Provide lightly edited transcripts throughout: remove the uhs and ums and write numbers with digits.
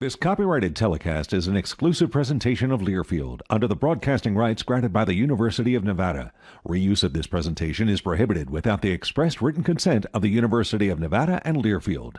This copyrighted telecast is an exclusive presentation of Learfield under the broadcasting rights granted by the University of Nevada. Reuse of this presentation is prohibited without the express written consent of the University of Nevada and Learfield.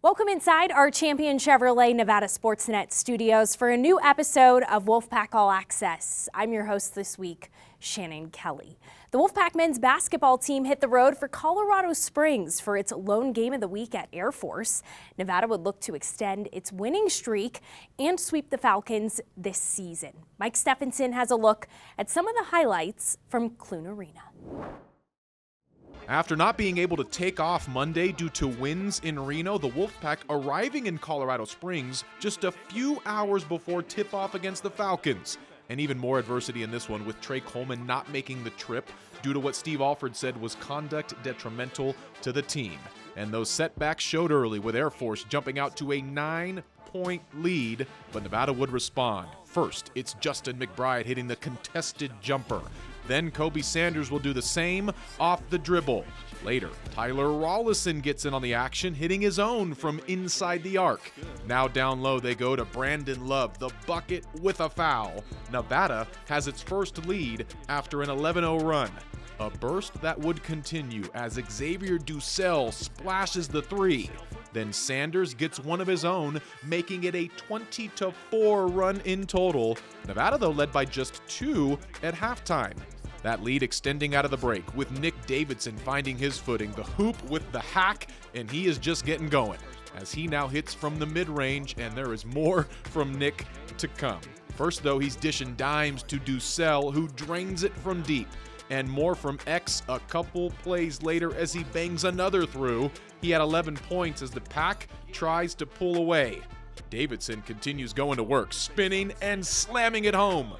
Welcome inside our Champion Chevrolet Nevada Sportsnet studios for a new episode of Wolfpack All Access. I'm your host this week, Shannon Kelly. The Wolfpack men's basketball team hit the road for Colorado Springs for its lone game of the week at Air Force. Nevada would look to extend its winning streak and sweep the Falcons this season. Mike Stephenson has a look at some of the highlights from Clune Arena. After not being able to take off Monday due to winds in Reno, the Wolfpack arriving in Colorado Springs just a few hours before tip-off against the Falcons. And even more adversity in this one, with Trey Coleman not making the trip due to what Steve Alford said was conduct detrimental to the team. And those setbacks showed early, with Air Force jumping out to a 9-point lead, but Nevada would respond. First, it's Justin McBride hitting the contested jumper. Then Kobe Sanders will do the same off the dribble. Later, Tyler Rollison gets in on the action, hitting his own from inside the arc. Now down low they go to Brandon Love, the bucket with a foul. Nevada has its first lead after an 11-0 run. A burst that would continue as Xavier Dussel splashes the three. Then Sanders gets one of his own, making it a 20-4 run in total. Nevada, though, led by just 2 at halftime. That lead extending out of the break, with Nick Davidson finding his footing, the hoop with the hack, and he is just getting going, as he now hits from the mid-range, and there is more from Nick to come. First, though, he's dishing dimes to Dussel, who drains it from deep, and more from X a couple plays later as he bangs another through. He had 11 points as the pack tries to pull away. Davidson continues going to work, spinning and slamming it home.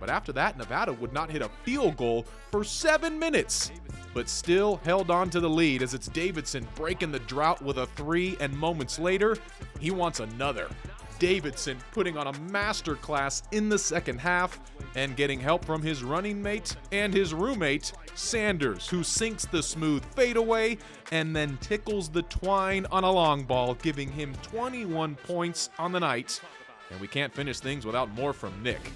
But after that, Nevada would not hit a field goal for 7 minutes, but still held on to the lead as it's Davidson breaking the drought with a 3, and moments later, he wants another. Davidson putting on a masterclass in the second half and getting help from his running mate and his roommate, Sanders, who sinks the smooth fadeaway and then tickles the twine on a long ball, giving him 21 points on the night. And we can't finish things without more from Nick.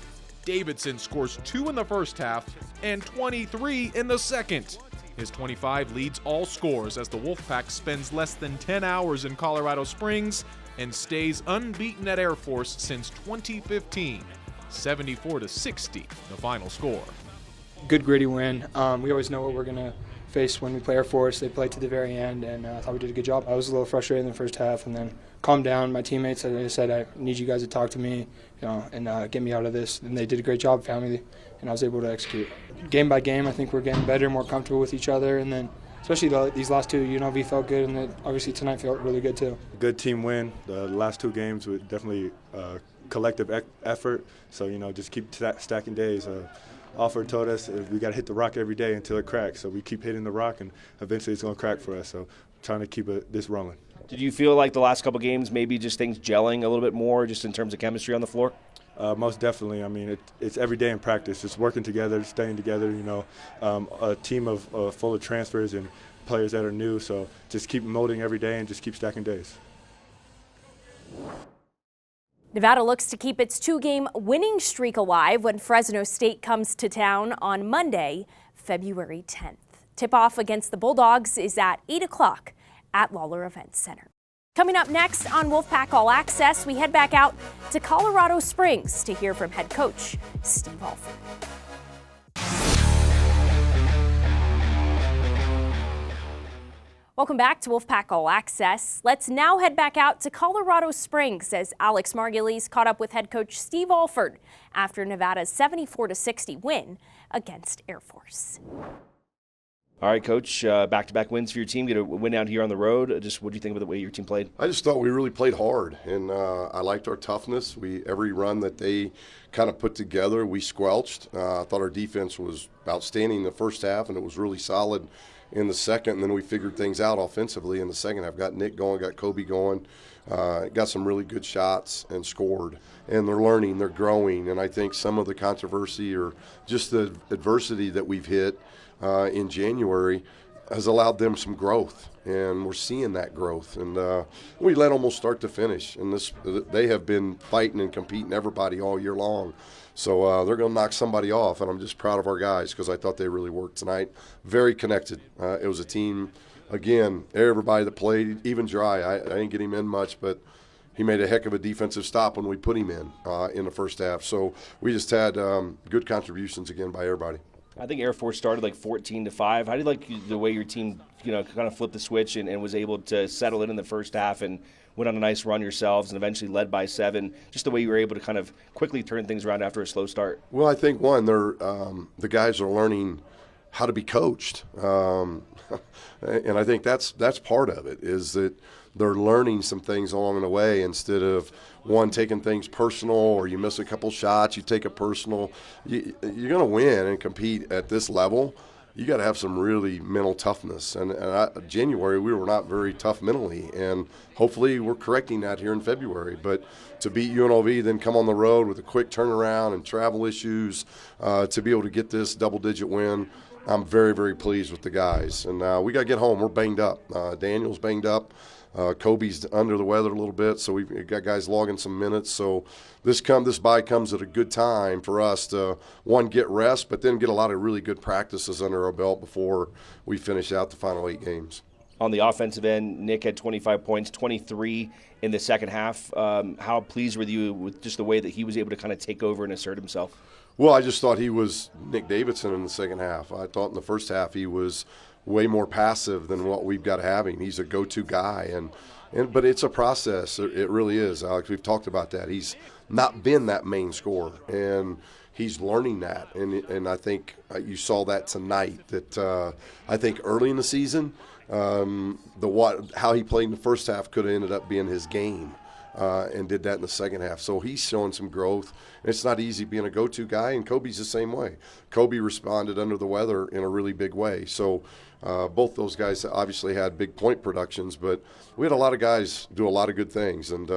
Davidson scores 2 in the first half and 23 in the second. His 25 leads all scores as the Wolfpack spends less than 10 hours in Colorado Springs and stays unbeaten at Air Force since 2015. 74-60, the final score. Good gritty win. We always know what we're going to face when we play Air Force. They play to the very end, and I thought we did a good job. I was a little frustrated in the first half, and then calmed down. My teammates, as I said, I need you guys to talk to me, and get me out of this. And they did a great job, family, and I was able to execute. Game by game, I think we're getting better, more comfortable with each other, and then especially these last two, we felt good, and then obviously tonight felt really good too. Good team win. The last 2 games were definitely collective effort, so just keep stacking days. Alford told us we got to hit the rock every day until it cracks, so we keep hitting the rock, and eventually it's going to crack for us, so trying to keep this rolling. Did you feel like the last couple games maybe just things gelling a little bit more just in terms of chemistry on the floor? Most definitely. I mean, it's every day in practice. It's working together, staying together, a team of full of transfers and players that are new, so just keep molding every day and just keep stacking days. Nevada looks to keep its 2-game winning streak alive when Fresno State comes to town on Monday, February 10th. Tip-off against the Bulldogs is at 8 o'clock at Lawler Events Center. Coming up next on Wolfpack All Access, we head back out to Colorado Springs to hear from head coach Steve Alford. Welcome back to Wolfpack All Access. Let's now head back out to Colorado Springs as Alex Margulies caught up with head coach Steve Alford after Nevada's 74-60 win against Air Force. All right, Coach, back-to-back wins for your team. Get a win out here on the road. Just what do you think of the way your team played? I just thought we really played hard, and I liked our toughness. Every run that they kind of put together. We squelched. I thought our defense was outstanding in the first half, and it was really solid in the second. And then we figured things out offensively in the second half. Got Nick going, got Kobe going, got some really good shots and scored. And they're learning, they're growing. And I think some of the controversy or just the adversity that we've hit in January has allowed them some growth, and we're seeing that growth. And we led almost start to finish, and they have been fighting and competing everybody all year long. So they're going to knock somebody off, and I'm just proud of our guys because I thought they really worked tonight. Very connected. It was a team, again, everybody that played, even Dry. I didn't get him in much, but he made a heck of a defensive stop when we put him in the first half. So we just had good contributions again by everybody. I think Air Force started like 14-5. How do you like the way your team, kind of flipped the switch and was able to settle in the first half and went on a nice run yourselves and eventually led by 7? Just the way you were able to kind of quickly turn things around after a slow start. Well, I think the guys are learning how to be coached, and I think that's part of it. Is that they're learning some things along the way instead of one taking things personal, or you miss a couple shots, you take it personal. You're going to win and compete at this level. You got to have some really mental toughness. And January, we were not very tough mentally, and hopefully we're correcting that here in February. But to beat UNLV, then come on the road with a quick turnaround and travel issues, to be able to get this double-digit win, I'm very, very pleased with the guys. And we got to get home. We're banged up. Daniel's banged up. Kobe's under the weather a little bit, so we've got guys logging some minutes. So this bye comes at a good time for us to, one, get rest, but then get a lot of really good practices under our belt before we finish out the final 8 games. On the offensive end, Nick had 25 points, 23 in the second half. How pleased were you with just the way that he was able to kind of take over and assert himself? Well, I just thought he was Nick Davidson in the second half. I thought in the first half he was way more passive than what we've got having. He's a go-to guy, but it's a process. It really is, Alex. We've talked about that. He's not been that main scorer, and he's learning that. And I think you saw that tonight. That I think early in the season, how he played in the first half could have ended up being his game. And did that in the second half. So he's showing some growth. It's not easy being a go-to guy, and Kobe's the same way. Kobe responded under the weather in a really big way. So both those guys obviously had big point productions, but we had a lot of guys do a lot of good things, and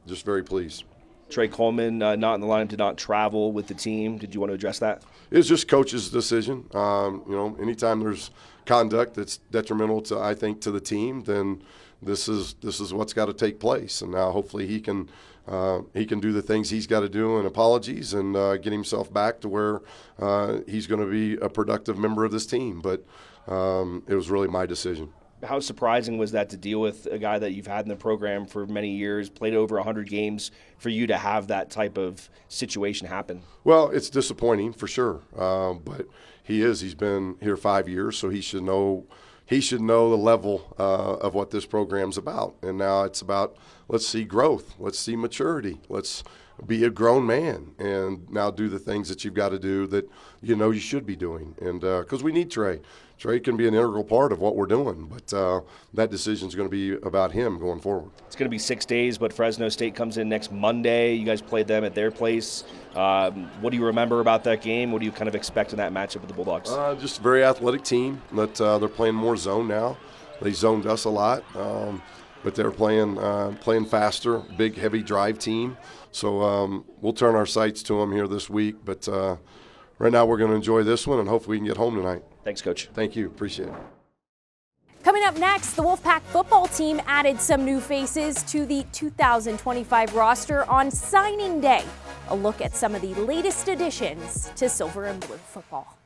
just very pleased. Trey Coleman not in the lineup, did not travel with the team. Did you want to address that? It was just coach's decision. Anytime there's conduct that's detrimental to the team, then this is what's got to take place. And now hopefully he can do the things he's got to do and apologies and get himself back to where he's going to be a productive member of this team. But it was really my decision. How surprising was that to deal with a guy that you've had in the program for many years, played over 100 games, for you to have that type of situation happen? Well, it's disappointing for sure, but he's been here 5 years, so he should know the level of what this program's about. And now it's about, let's see growth, let's see maturity, let's be a grown man and now do the things that you've got to do that you should be doing. And because we need Trey. Trey can be an integral part of what we're doing, but that decision is going to be about him going forward. It's going to be 6 days, but Fresno State comes in next Monday. You guys played them at their place. What do you remember about that game? What do you kind of expect in that matchup with the Bulldogs? Just a very athletic team. That they're playing more zone now. They zoned us a lot, but they're playing faster, big, heavy drive team. So we'll turn our sights to them here this week, but right now we're going to enjoy this one, and hopefully we can get home tonight. Thanks, Coach. Thank you. Appreciate it. Coming up next, the Wolfpack football team added some new faces to the 2025 roster on signing day. A look at some of the latest additions to Silver and Blue football.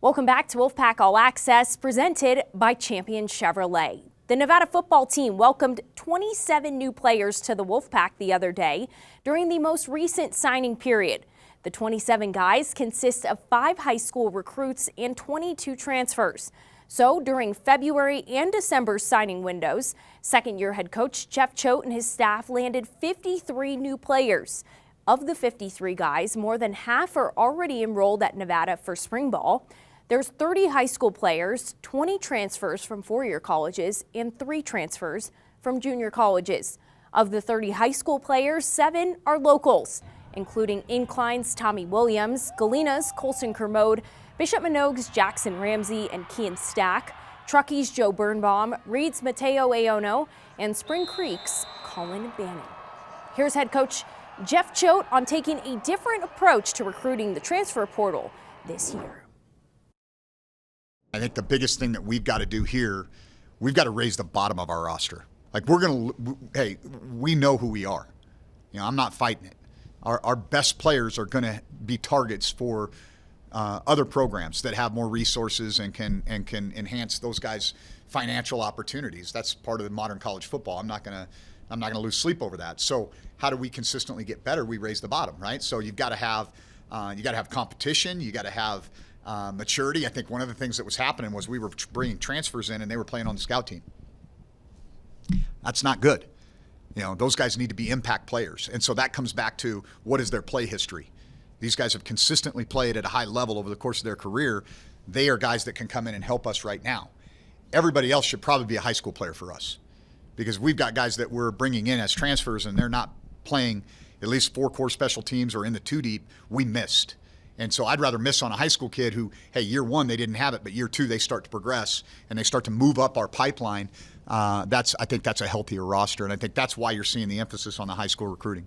Welcome back to Wolfpack All Access, presented by Champion Chevrolet. The Nevada football team welcomed 27 new players to the Wolfpack the other day during the most recent signing period. The 27 guys consist of 5 high school recruits and 22 transfers. So during February and December signing windows, second-year head coach Jeff Choate and his staff landed 53 new players. Of the 53 guys, more than half are already enrolled at Nevada for spring ball. There's 30 high school players, 20 transfers from 4-year colleges, and 3 transfers from junior colleges. Of the 30 high school players, 7 are locals, including Incline's Tommy Williams, Galena's Colson Kermode, Bishop Minogue's Jackson Ramsey and Kean Stack, Truckey's Joe Birnbaum, Reed's Mateo Aono, and Spring Creek's Colin Bannon. Here's head coach Jeff Choate on taking a different approach to recruiting the transfer portal this year. I think the biggest thing that we've got to do here, we've got to raise the bottom of our roster. Like hey, we know who we are. I'm not fighting it. Our best players are going to be targets for other programs that have more resources and can enhance those guys' financial opportunities. That's part of the modern college football. I'm not going to lose sleep over that. So how do we consistently get better? We raise the bottom, right? So you've got to have competition. You got to have maturity. I think one of the things that was happening was we were bringing transfers in and they were playing on the scout team. That's not good. Those guys need to be impact players. And so that comes back to what is their play history. These guys have consistently played at a high level over the course of their career. They are guys that can come in and help us right now. Everybody else should probably be a high school player for us because we've got guys that we're bringing in as transfers and they're not playing at least 4 core special teams or in the 2 deep. We missed. And so I'd rather miss on a high school kid who, hey, year 1 they didn't have it, but year 2 they start to progress and they start to move up our pipeline. I think that's a healthier roster, and I think that's why you're seeing the emphasis on the high school recruiting.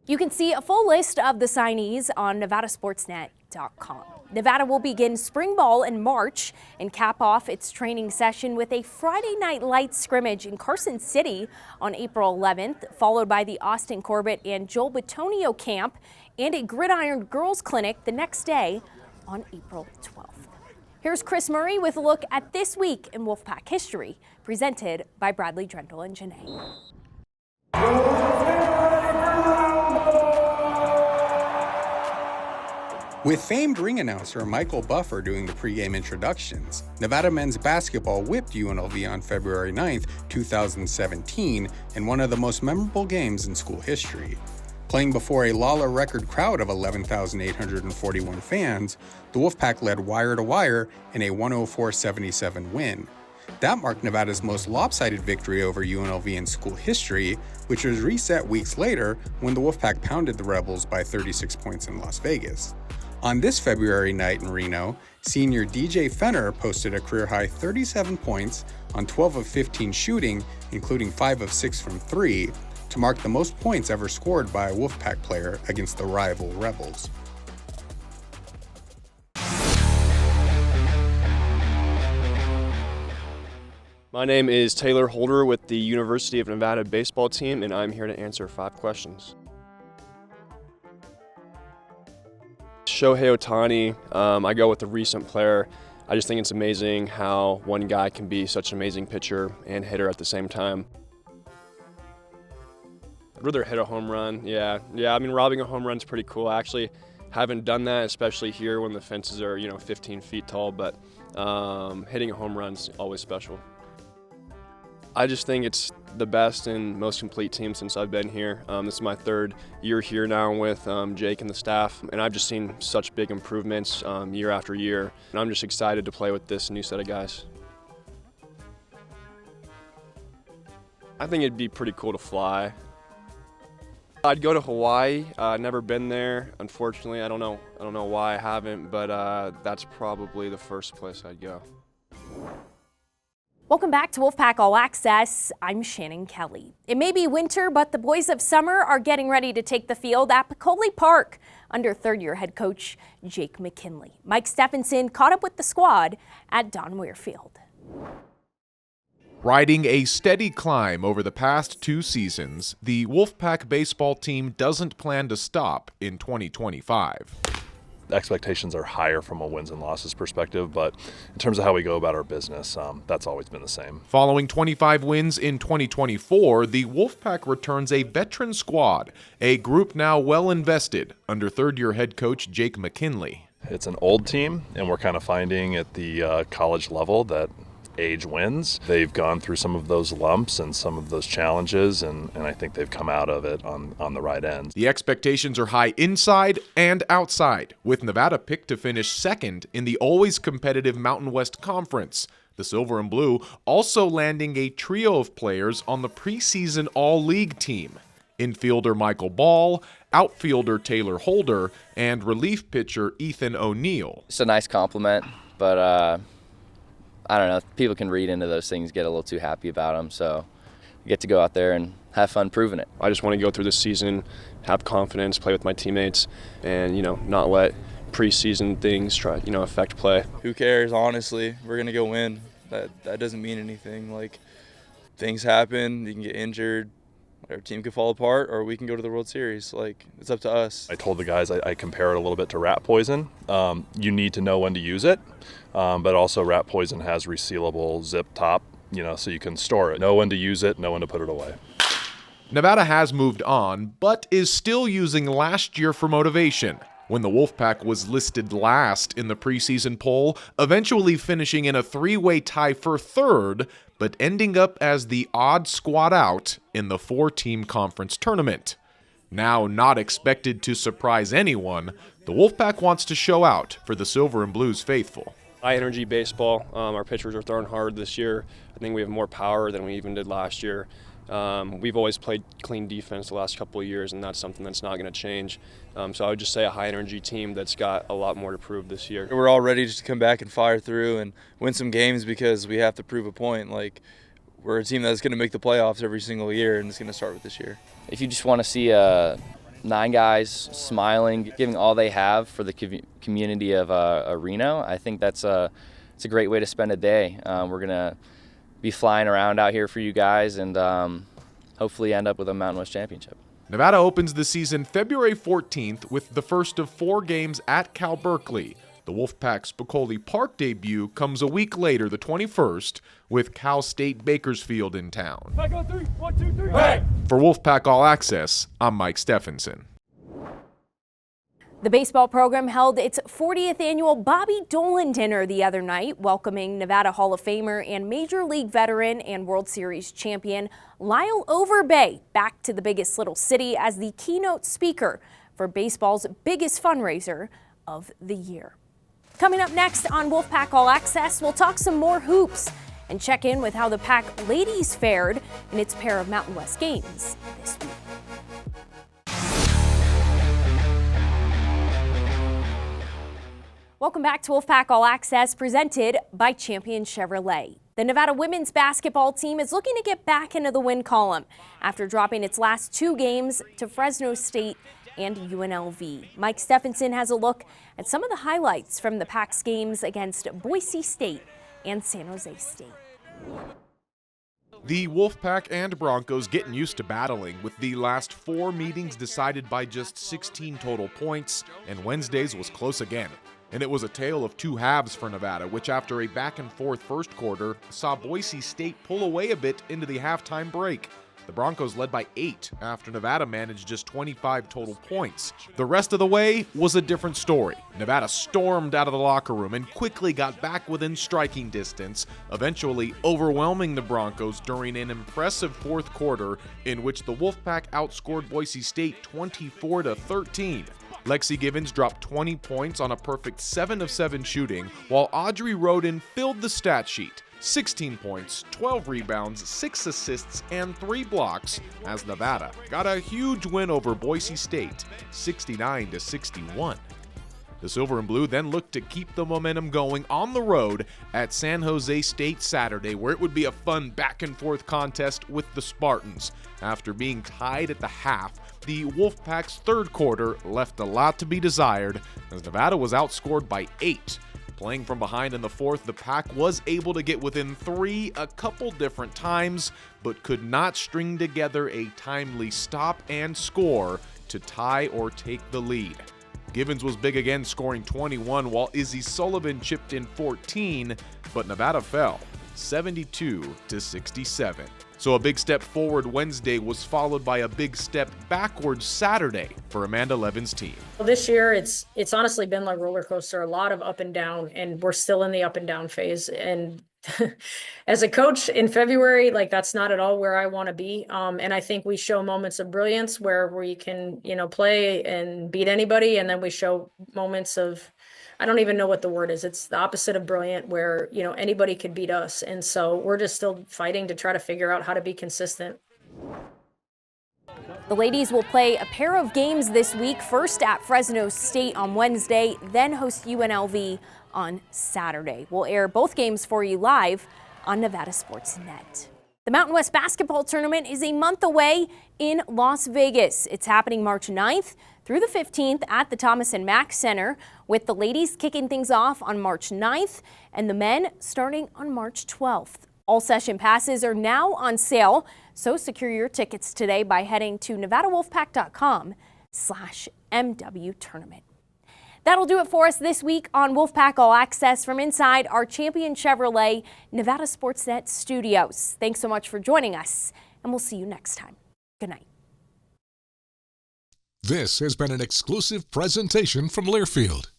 You can see a full list of the signees on NevadaSportsNet.com. Nevada will begin spring ball in March and cap off its training session with a Friday Night Lights scrimmage in Carson City on April 11th, followed by the Austin Corbett and Joel Batonio camp and a Gridiron Girls Clinic the next day on April 12th. Here's Chris Murray with a look at this week in Wolfpack history, presented by Bradley Drendel and Janae. With famed ring announcer Michael Buffer doing the pregame introductions, Nevada men's basketball whipped UNLV on February 9th, 2017 in one of the most memorable games in school history. Playing before a Lawler record crowd of 11,841 fans, the Wolfpack led wire-to-wire in a 104-77 win. That marked Nevada's most lopsided victory over UNLV in school history, which was reset weeks later when the Wolfpack pounded the Rebels by 36 points in Las Vegas. On this February night in Reno, senior DJ Fenner posted a career-high 37 points on 12 of 15 shooting, including 5 of 6 from 3, to mark the most points ever scored by a Wolfpack player against the rival Rebels. My name is Taylor Holder with the University of Nevada baseball team, and I'm here to answer 5 questions. Shohei Ohtani, I go with the recent player. I just think it's amazing how one guy can be such an amazing pitcher and hitter at the same time. I'd rather hit a home run, yeah. I mean, robbing a home run's pretty cool. I actually haven't done that, especially here when the fences are, 15 feet tall, but hitting a home run's always special. I just think it's the best and most complete team since I've been here. This is my 3rd year here now with Jake and the staff, and I've just seen such big improvements year after year. And I'm just excited to play with this new set of guys. I think it'd be pretty cool to fly. I'd go to Hawaii. Never been there, unfortunately. I don't know why I haven't, but that's probably the first place I'd go. Welcome back to Wolfpack All Access. I'm Shannon Kelly. It may be winter, but the boys of summer are getting ready to take the field at Piccoli Park under 3rd-year head coach Jake McKinley. Mike Stephenson caught up with the squad at Don Weir Field. Riding a steady climb over the past 2 seasons, the Wolfpack baseball team doesn't plan to stop in 2025. Expectations are higher from a wins and losses perspective, but in terms of how we go about our business, that's always been the same. Following 25 wins in 2024, the Wolfpack returns a veteran squad, a group now well invested under 3rd-year head coach Jake McKinley. It's an old team, and we're kind of finding at the college level that age wins. They've gone through some of those lumps and some of those challenges, and I think they've come out of it on the right end. The expectations are high inside and outside, with Nevada picked to finish 2nd in the always competitive Mountain West Conference. The Silver and Blue also landing a trio of players on the preseason All-League team. Infielder Michael Ball, outfielder Taylor Holder, and relief pitcher Ethan O'Neill. It's a nice compliment, but I don't know. People can read into those things, get a little too happy about them, so we get to go out there and have fun proving it. I just want to go through this season, have confidence, play with my teammates, and, not let preseason things try, affect play. Who cares, honestly? We're going to go win. That doesn't mean anything. Like, things happen, you can get injured, our team could fall apart, or we can go to the World Series. Like, it's up to us. I told the guys I compare it a little bit to rat poison. You need to know when to use it, but also rat poison has resealable zip top, so you can store it. Know when to use it, know when to put it away. Nevada has moved on, but is still using last year for motivation, when the Wolfpack was listed last in the preseason poll, eventually finishing in a three-way tie for third, but ending up as the odd squad out in the four-team conference tournament. Now not expected to surprise anyone, the Wolfpack wants to show out for the Silver and Blues faithful. High-energy baseball. Our pitchers are throwing hard this year. I think we have more power than we even did last year. We've always played clean defense the last couple of years, and that's something that's not going to change. So I would just say a high-energy team that's got a lot more to prove this year. We're all ready just to come back and fire through and win some games because we have to prove a point. Like, we're a team that's going to make the playoffs every single year, and it's going to start with this year. If you just want to see 9 guys smiling, giving all they have for the community of Reno, I think it's a great way to spend a day. We're going to be flying around out here for you guys and hopefully end up with a Mountain West championship. Nevada opens the season February 14th with the first of 4 games at Cal Berkeley. The Wolfpack's Spicoli Park debut comes a week later, the 21st, with Cal State Bakersfield in town. Back on 3, 1, 2, 3, hey! For Wolfpack All Access, I'm Mike Stephenson. The baseball program held its 40th annual Bobby Dolan Dinner the other night, welcoming Nevada Hall of Famer and Major League veteran and World Series champion Lyle Overbay back to the biggest little city as the keynote speaker for baseball's biggest fundraiser of the year. Coming up next on Wolfpack All Access, we'll talk some more hoops and check in with how the Pack ladies fared in its pair of Mountain West games this week. Welcome back to Wolfpack All Access, presented by Champion Chevrolet. The Nevada women's basketball team is looking to get back into the win column after dropping its last 2 games to Fresno State and UNLV. Mike Stephenson has a look at some of the highlights from the Pack's games against Boise State and San Jose State. The Wolfpack and Broncos getting used to battling, with the last 4 meetings decided by just 16 total points, and Wednesday's was close again. And it was a tale of 2 halves for Nevada, which after a back-and-forth first quarter saw Boise State pull away a bit into the halftime break. The Broncos led by 8 after Nevada managed just 25 total points. The rest of the way was a different story. Nevada stormed out of the locker room and quickly got back within striking distance, eventually overwhelming the Broncos during an impressive fourth quarter in which the Wolfpack outscored Boise State 24-13. Lexi Givens dropped 20 points on a perfect 7 of 7 shooting, while Audrey Roden filled the stat sheet. 16 points, 12 rebounds, 6 assists, and 3 blocks as Nevada got a huge win over Boise State, 69-61. The Silver and Blue then looked to keep the momentum going on the road at San Jose State Saturday, where it would be a fun back-and-forth contest with the Spartans. After being tied at the half, the Wolfpack's third quarter left a lot to be desired as Nevada was outscored by 8. Playing from behind in the fourth, the Pack was able to get within 3 a couple different times, but could not string together a timely stop and score to tie or take the lead. Givens was big again, scoring 21, while Izzy Sullivan chipped in 14, but Nevada fell 72-67. So a big step forward Wednesday was followed by a big step backwards Saturday for Amanda Levin's team. Well, this year, it's honestly been like roller coaster, a lot of up and down, and we're still in the up and down phase. And as a coach in February, like that's not at all where I want to be. And I think we show moments of brilliance where we can, play and beat anybody. And then we show moments of I don't even know what the word is. It's the opposite of brilliant, where, you know, anybody could beat us. And so we're just still fighting to try to figure out how to be consistent. The ladies will play a pair of games this week, first at Fresno State on Wednesday, then host UNLV on Saturday. We'll air both games for you live on Nevada Sports Net. The Mountain West Basketball Tournament is a month away in Las Vegas. It's happening March 9th through the 15th at the Thomas and Mack Center, with the ladies kicking things off on March 9th and the men starting on March 12th. All session passes are now on sale, so secure your tickets today by heading to NevadaWolfpack.com/MW Tournament. That'll do it for us this week on Wolfpack All Access from inside our Champion Chevrolet Nevada Sportsnet studios. Thanks so much for joining us, and we'll see you next time. Good night. This has been an exclusive presentation from Learfield.